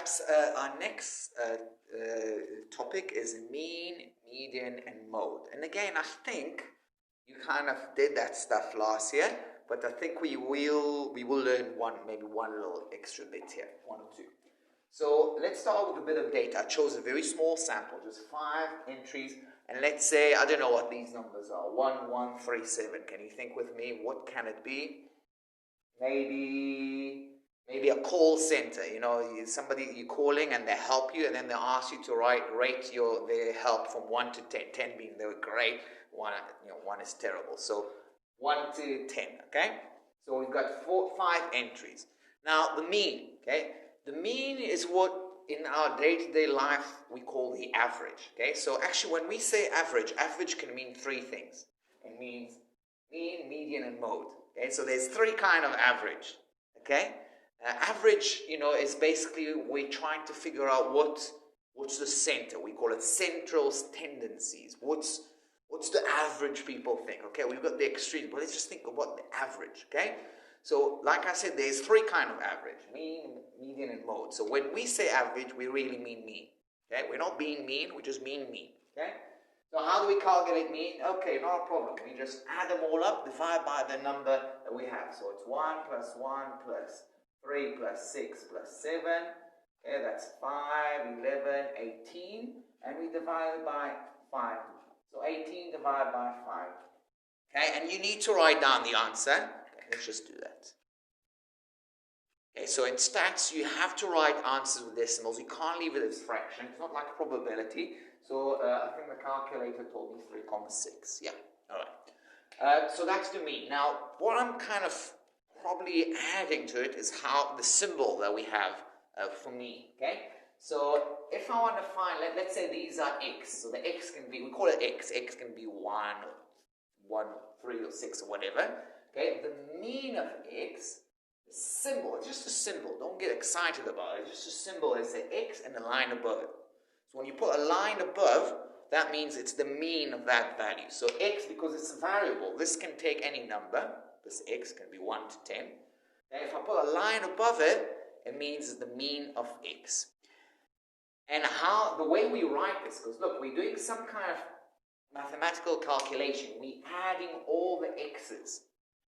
Perhaps our next topic is mean, median, and mode. And again, I think you kind of did that stuff last year, but I think we will learn maybe one little extra bit here, one or two. So let's start with a bit of data. I chose a very small sample, just 5 entries, and let's say, I don't know what these numbers are, 1137. Can you think with me, what can it be? Maybe a call center, somebody you're calling and they help you, and then they ask you to rate their help from 1 to 10, 10 being they were great, 1 is terrible. So 1 to 10, okay? So we've got 5 entries. Now the mean, okay? The mean is what in our day-to-day life we call the average, okay? So actually when we say average can mean 3 things. It means mean, median, and mode. Okay, so there's 3 kind of average, okay? Average, is basically we're trying to figure out what's the center. We call it central tendencies. What's the average people think? Okay, we've got the extremes, but let's just think about the average, okay? So, like I said, there's 3 kind of average, mean, median, and mode. So when we say average, we really mean mean, okay? We're not being mean, we just mean mean, okay? So how do we calculate mean? Okay, not a problem. We just add them all up, divide by the number that we have. So it's 1 plus 1 plus 3 plus 6 plus 7. Okay, that's 5, 11, 18. And we divide it by 5. So 18 divided by 5. Okay, and you need to write down the answer. Okay, let's just do that. Okay, so in stats, you have to write answers with decimals. You can't leave it as fraction. It's not like probability. So I think the calculator told me 3,6. Yeah, all right. So that's the mean. Now, what I'm kind of probably adding to it is how the symbol that we have for mean, okay? So if I want to find, let's say these are x. So the x can be, we call it x. X can be 1, 3, or 6, or whatever. Okay, the mean of x, the symbol, it's just a symbol. Don't get excited about it. It's just a symbol. It's the x and the line above it. So when you put a line above, that means it's the mean of that value. So x, because it's a variable, this can take any number. This x can be 1 to 10. And if I put a line above it, it means the mean of x. And the way we write this, because look, we're doing some kind of mathematical calculation. We're adding all the x's.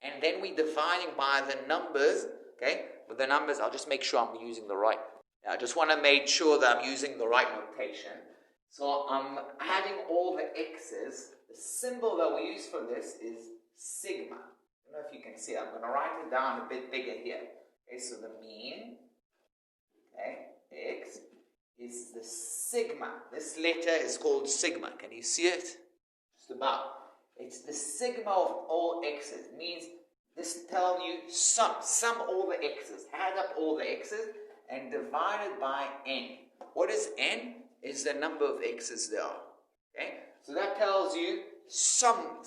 And then we're dividing by the numbers, okay? With the numbers, I'll just make sure I'm using the right. I just want to make sure that I'm using the right notation. So I'm adding all the x's. The symbol that we use for this is sigma. I don't know if you can see it. I'm going to write it down a bit bigger here. Okay, so the mean, okay, x, is the sigma. This letter is called sigma. Can you see it? Just about. It's the sigma of all x's. It means this tells you sum all the x's. Add up all the x's and divide it by n. What is n? Is the number of x's there are. Okay? So that tells you sum.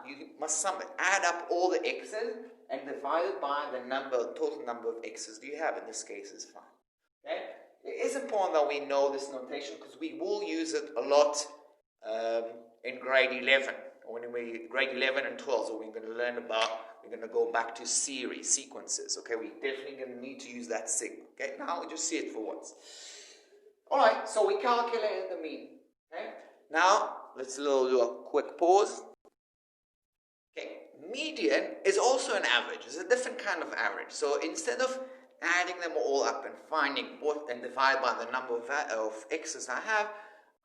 You must sum it. Add up all the x's and divide it by the total number of x's you have. In this case is 5. Okay? It is important that we know this notation because we will use it a lot in grade 11. Grade 11 and 12, so we're going to learn about, we're going to go back to sequences, okay? We're definitely going to need to use that sigma, okay? Now we just see it for once. All right, so we calculated the mean, okay? Now, let's do a quick pause. Okay, median is also an average. It's a different kind of average. So instead of adding them all up and finding what and divide by the number of x's I have,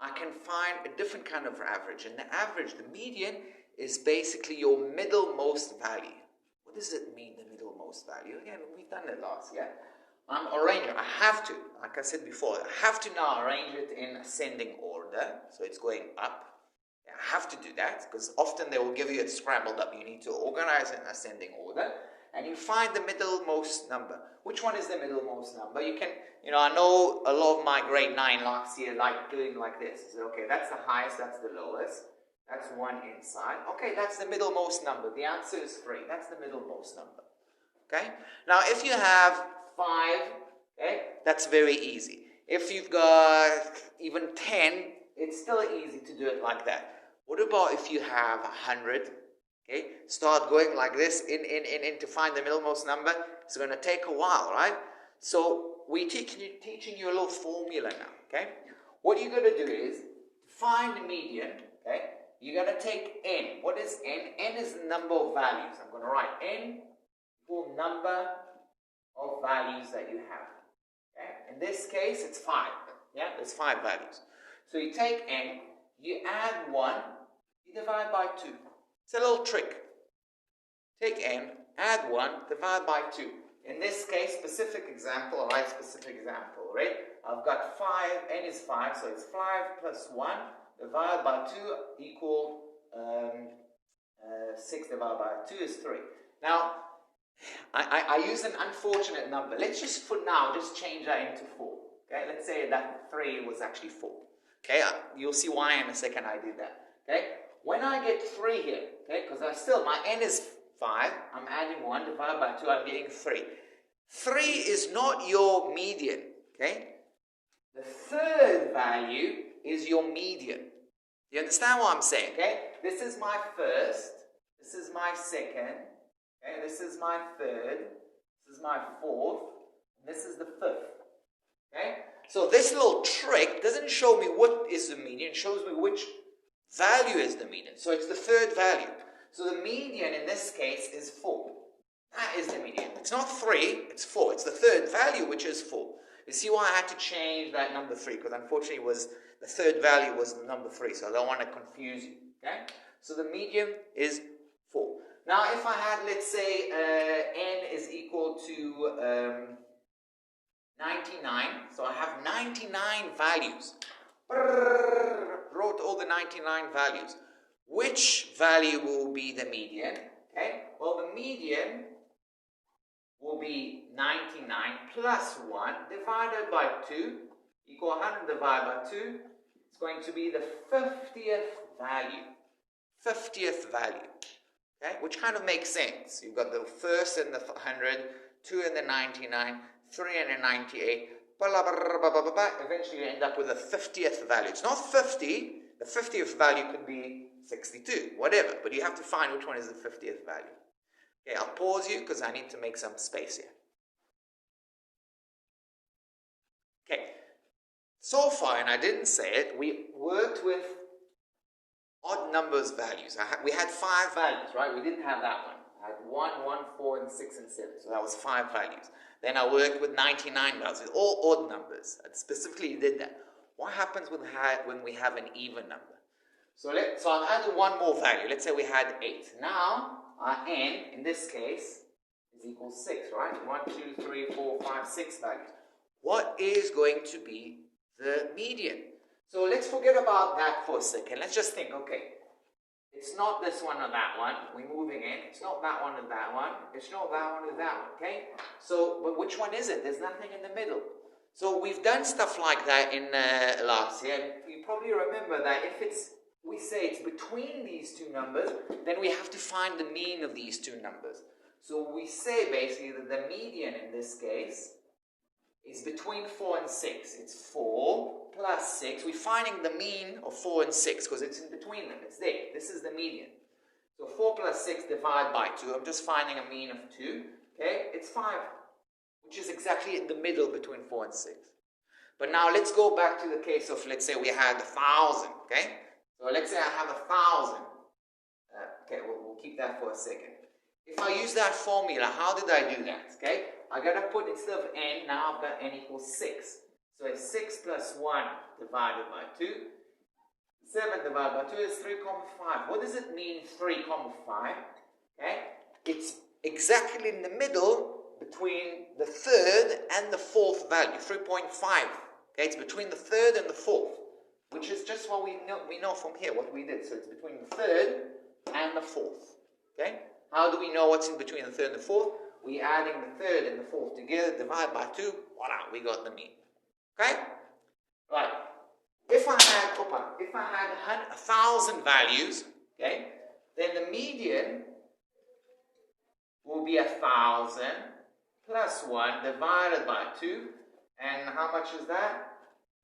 I can find a different kind of average. And the average, the median, is basically your middlemost value. What does it mean, the middlemost value? Again, we've done it last year. I'm arranging, I have to, like I said before, I have to now arrange it in ascending order. So it's going up. I have to do that because often they will give you it scrambled up. You need to organize it in ascending order. And you find the middlemost number. Which one is the middlemost number? You can, I know a lot of my grade 9 last year like doing like this. So, okay, that's the highest, that's the lowest. That's 1 inside. Okay, that's the middlemost number. The answer is 3. That's the middlemost number. Okay? Now, if you have 5, okay, that's very easy. If you've got even 10, it's still easy to do it like that. What about if you have 100? Okay, start going like this in to find the middlemost number. It's going to take a while, right? So we're teaching you a little formula now, okay? What you're going to do is find the median, okay? You're going to take n. What is n? N is the number of values. I'm going to write n equal number of values that you have. Okay? In this case, it's 5. Yeah, there's 5 values. So you take n, you add 1, you divide by 2. It's a little trick. Take n, add 1, divide by 2. In this case, specific example, I'll write specific example, right? I've got 5, n is 5, so it's 5 plus 1 divided by 2 equal 6 divided by 2 is 3. Now, I use an unfortunate number. Let's just, for now, just change that into 4. Okay, let's say that 3 was actually 4. Okay, you'll see why in a second I did that. Okay, when I get 3 here, okay, because my n is 5, I'm adding 1, divided by 2, I'm getting 3. 3 is not your median, okay? The third value is your median. You understand what I'm saying, okay? This is my first, this is my second, okay? This is my third, this is my fourth, and this is the fifth, okay? So this little trick doesn't show me what is the median, it shows me which value is the median. So it's the third value. So the median in this case is 4. That is the median. It's not 3, it's 4. It's the third value, which is 4. You see why I had to change that number 3, because unfortunately the third value was the number 3, so I don't want to confuse you. Okay? So the median is 4. Now if I had, let's say, n is equal to 99, so I have 99 values. Wrote all the 99 values. Which value will be the median? Okay, well the median will be 99 plus 1 divided by 2 equal 100 divided by 2. It's going to be the 50th value. 50th value. Okay, which kind of makes sense. You've got the first and the 100, 2 and the 99, 3 and the 98. Eventually you end up with a 50th value. It's not 50. The 50th value could be 62, whatever, but you have to find which one is the 50th value. Okay, I'll pause you because I need to make some space here. Okay, so far, and I didn't say it, we worked with odd numbers values. We had 5 values, right? We didn't have that one. I had 1, 1, 4, and 6, and 7, so that was 5 values. Then I worked with 99 values, all odd numbers. I specifically did that. What happens when we have an even number? So I've added one more value. Let's say we had 8. Now, our n, in this case, is equal to 6, right? 1, 2, 3, 4, 5, 6 values. What is going to be the median? So let's forget about that for a second. Let's just think, okay, it's not this one or that one. We're moving in. It's not that one or that one. It's not that one or that one, okay? So, but which one is it? There's nothing in the middle. So we've done stuff like that in last year. And you probably remember that if we say it's between these two numbers, then we have to find the mean of these two numbers. So we say basically that the median in this case is between 4 and 6. It's 4 plus 6. We're finding the mean of 4 and 6 because it's in between them. It's there. This is the median. So 4 plus 6 divided by 2. I'm just finding a mean of 2. Okay, it's 5. Which is exactly in the middle between 4 and 6. But now let's go back to the case of, let's say we had 1,000, okay? So let's say I have 1,000. Okay, we'll keep that for a second. If I use that formula, how did I do that, okay? I got to put, instead of n, now I've got n equals 6. So it's 6 plus 1 divided by 2. 7 divided by 2 is 3,5. What does it mean, 3,5? Okay? It's exactly in the middle between the third and the fourth value, 3.5. Okay, it's between the third and the fourth, which is just what we know from here, what we did. So it's between the third and the fourth. Okay? How do we know what's in between the third and the fourth? We're adding the third and the fourth together, divide by 2, voila, we got the mean. Okay? Right. If I had 1,000 values, okay, then the median will be 1,000 plus 1 divided by 2, and how much is that?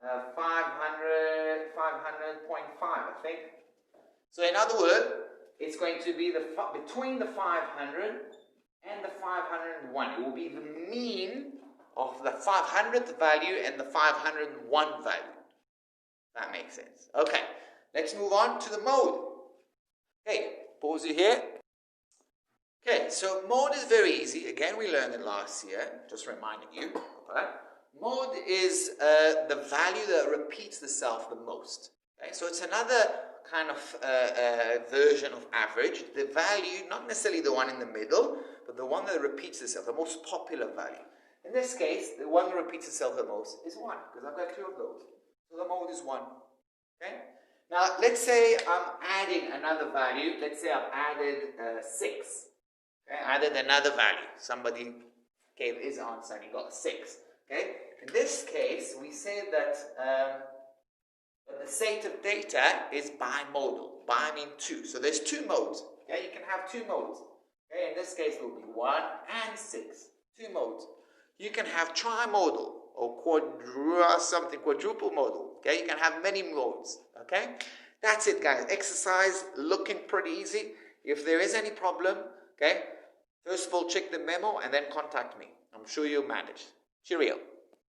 500.5, I think. So in other words, it's going to be between the 500 and the 501. It will be the mean of the 500th value and the 501 value. That makes sense. Okay, let's move on to the mode. Okay, pause it here. Okay, so mode is very easy. Again, we learned it last year, just reminding you. Okay? Mode is the value that repeats itself the most. Okay? So it's another kind of version of average. The value, not necessarily the one in the middle, but the one that repeats itself, the most popular value. In this case, the one that repeats itself the most is 1, because I've got 2 of those. So the mode is 1. Okay? Now, let's say I'm adding another value. Let's say I've added 6. Okay? Added another value. Somebody gave his answer and he got 6. Okay? In this case, we say that the state of data is bimodal. Bi means 2. So there's 2 modes. Okay? You can have 2 modes. Okay? In this case, it will be 1 and 6. 2 modes. You can have trimodal or quadruple modal. Okay? You can have many modes. Okay? That's it, guys. Exercise looking pretty easy. If there is any problem, okay, first of all, check the memo and then contact me. I'm sure you'll manage. Cheerio.